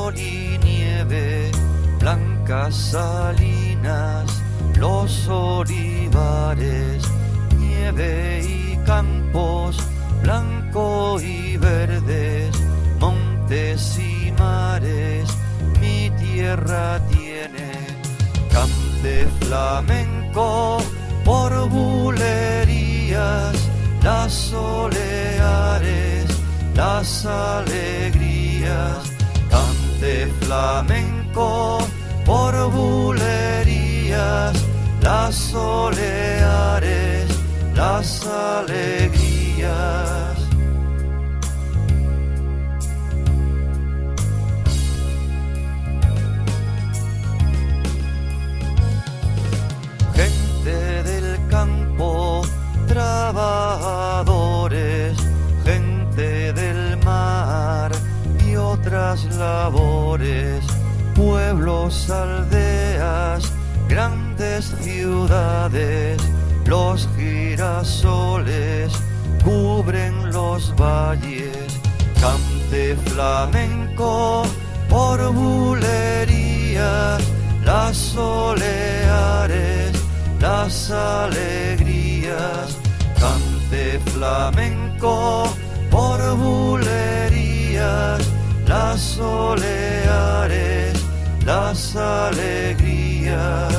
sol y nieve, blancas salinas, los olivares, nieve y campos, blanco y verdes, montes y mares, mi tierra tiene. Cante flamenco por bulerías, las soleares, las alegrías. Cante flamenco por bulerías, las soleares, las alegrías. Gente del campo, trabajadores, gente del mar y otras labores, pueblos, aldeas, grandes ciudades, los girasoles cubren los valles. Cante flamenco por bulerías, las soleares, las alegrías. Cante flamenco por bulerías, las soleares, las alegrías.